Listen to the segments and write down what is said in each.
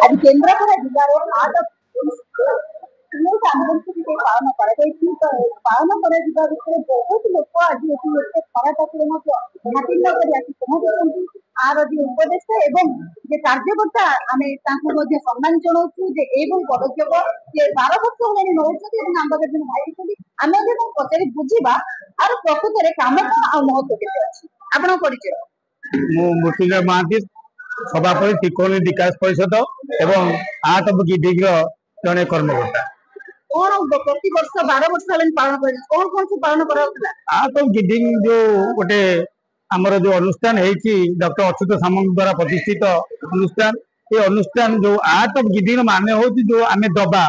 आज केन्द्रापड़ा जिले heart of पालन पालन बहुत लोक आज खरा घाटी आर जो उपदेश एवं कार्यकर्ता आम सम्मान जनाऊँ पदक्षेप 12 वर्ष होगा नौकरी आम भाई आम पचारि बुझा आर प्रकृत में कम कौन आ महत्व के आप मृत्युंजय महांती सभापति टिकोनी विकास परिषद एवं आर्ट ऑफ गिडिंग जड़े कर्मकर्ता कौन प्रति वर्ष 12 वर्ष पालन कर कौन कौन से पालन करा आर्ट ऑफ गिडिंग जो गोटे आमर जो अनुष्ठान है डॉक्टर अच्युत सामंत द्वारा प्रतिष्ठित अनुष्ठान ये अनुष्ठान जो आर्ट ऑफ गिडिंग माने हो जो आम दबा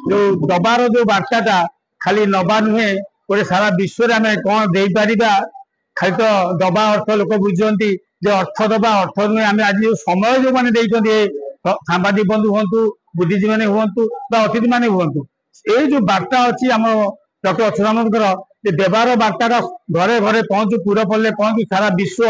जो दबार जो वार्ताटा खाली नबा नुहे गोटे सारा विश्व आम कौन दे पारिबा खाली तो दबा अर्थ लोक बुझती जे अर्थ दबा अर्थ नुहे आम आज समय जो मैंने सांबादिक बंधु हूँ बुद्धिजीवी मैंने हूँ अतिथि मैंने हूँ ये जो वार्ता अच्छी आम डॉक्टर अच्युतानंद देवार वार्ता घरे घरे पहुंचू पूरा पल्ले पहुंचू सारा विश्व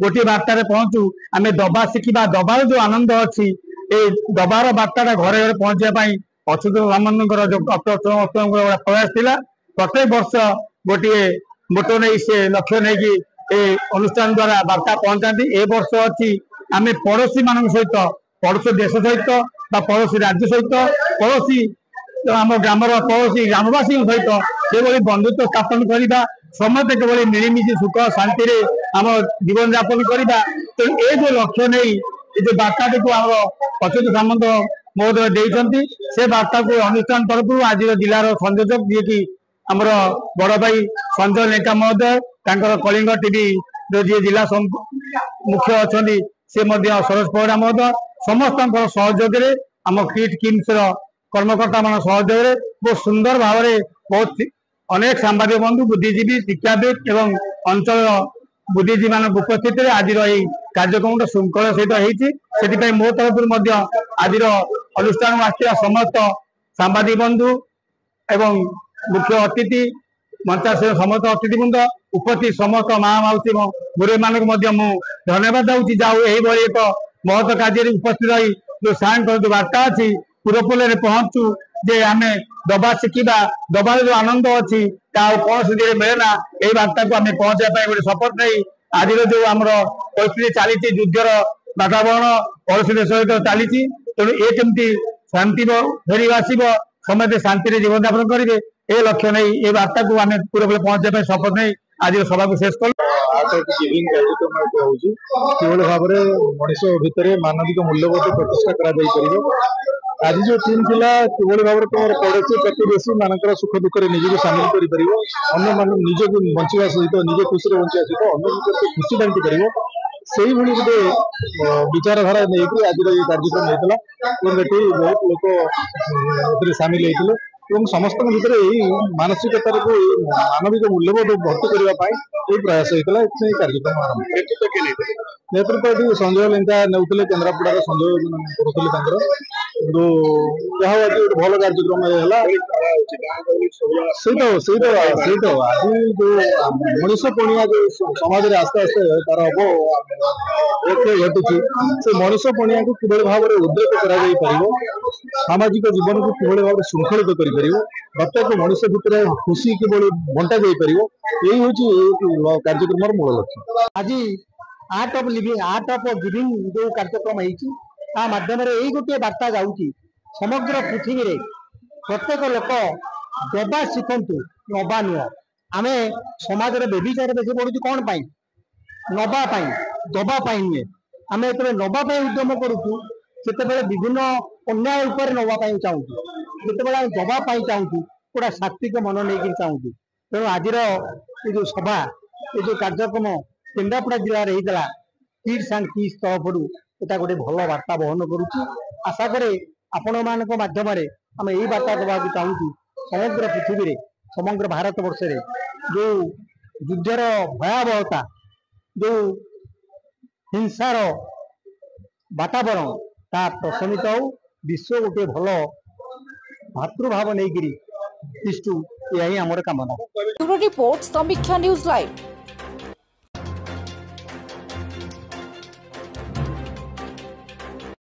गोटे वार्तार पहुंचू आम दबा शिखा दबार जो आनंद अच्छी ये दबार वार्ता घरे घरे पहुंचाई अच्युत सामंत जो डॉक्टर अच्युतानंद प्रयास था प्रत्येक वर्ष गोटे मोटो नहीं से लक्ष्य नहीं कि अनुष्ठान द्वारा वार्ता पहुंचाती ए वर्ष अच्छी आम पड़ोशी मान सहित पड़ोशी देश सहित पड़ोशी राज्य सहित पड़ोशी आम ग्रामर पड़ोशी ग्रामवासी सहित से बंधुत्व स्थापन करवा समस्त के मिलमिशि सुख शांति आम जीवन यापन करवा तो ये जो लक्ष्य नहीं जो वार्ता को आम अच्युत सामंत महोदय देते से वार्ता को अनुष्ठान तरफ आज जिलार संयोजक जी की आमर बड़ भाई संजय लेंका महोदय कलिंग टीवी जो जी जिला मुख्य अच्छा से सरोज पहरा महोदय समस्त सहयोग आम किट किम्स कर्मकर्ता मान सहयोग बहुत सुंदर भाव में बहुत अनेक सांबादिक बंधु बुद्धिजीवी शिक्षाविद एवं अंचल बुद्धिजीवी मान उपस्थित आज कार्यक्रम श्रृंखला सहित होती मो तरफ आज अनुष्ठान आसला समस्त सांबादिक बंधु एवं मुख्य अतिथि मंचासीन समस्त अतिथिवृंद उपस्थित समस्त माँ मौसी गुरु मानक धन्यवाद दूसरी जाऊ यही एक महत्व कार्य उपस्थित रही जो साइन जो वार्ता अच्छी पूरपल्ले पहुंचू जे आम दबा शिखा दबार जो आनंद अच्छी कौन से मिलेना यही वार्ता को आम पहुंचाई गोटे शपथ नहीं आज जो आम परिस्थिति चली युद्धर वातावरण पड़ोशी देश सहित चली तेणु ये कमी शांति फेरी आसब समस्त शांति जीवन यापन करेंगे ये लक्ष्य नहीं ये वार्ता को आम पूरा पहुंचाई शपथ नहीं आज सभा को शेष कल भाव में मनीष भितर मानविक मूल्यबोध प्रतिष्ठा कर आज जो टीम थिला किभली भाव तुम पड़ोशी प्रतिवेशी मानकर सुख दुख निजी सामिल कर निज बंचा सहित निजे खुशी बंचा सहित अन्य खुशी बांटी पार से गोटे विचारधारा नहीं आज ये कार्यक्रम होता बहुत लोग सामिल होते समस्त भर यही मानसिकतार को मानविक मूल्यबोध भर्ती करने प्रयास होता है कार्यक्रम आरंभ नेतृत्व संजय लेंका ने केन्द्रापड़ा संजय करुले जहाँ आज भल कार्यक्रम आज जो मनीष पणिया जो समाज आस्ते आस्ते तार हम घटुची से मनीष पणिया को किभली भाव में उद्रेक कर सामाजिक जीवन को किभली भाव में श्रृंखलित कर प्रत्येक मनुष्य भितर खुशी किभली बंटा जाई परिबो यही होची कार्यक्रम मूल लक्ष्य आज art of living art of giving जो कार्यक्रम है माध्यम यही गोटे वार्ता जाऊँगी समग्र पृथ्वी रे प्रत्येक लोक दबा शिखु नबा नुह आम समाज बेविचार बेसी पड़ू कौन पाई नबा दबा नुहे आम जो नबा उद्यम करुचु से विभिन्न अन्याय उपर नबा चाहूँ जिते दबा चाहूँ गोटा सात्विक मन नहीं चाहूँ तेणु आज ये जो सभा ये जो कार्यक्रम केन्द्रापड़ा जिले में होता किड्स एंड पीस तरफ यहाँ गोटे भल वार्ता बहन करुच्ची आशा करे आपण मान मध्यम आम यही वार्ता देवाक चाहूँ समग्र पृथ्वी में समग्र भारत वर्ष जो युद्धर भयावहता जो हिंसार वातावरण ता प्रशमित हो विश्व गोटे भल भातृभाव नहीं तिष्ठु यही आमर कामना। रिपोर्ट समीक्षा न्यूज लाइव।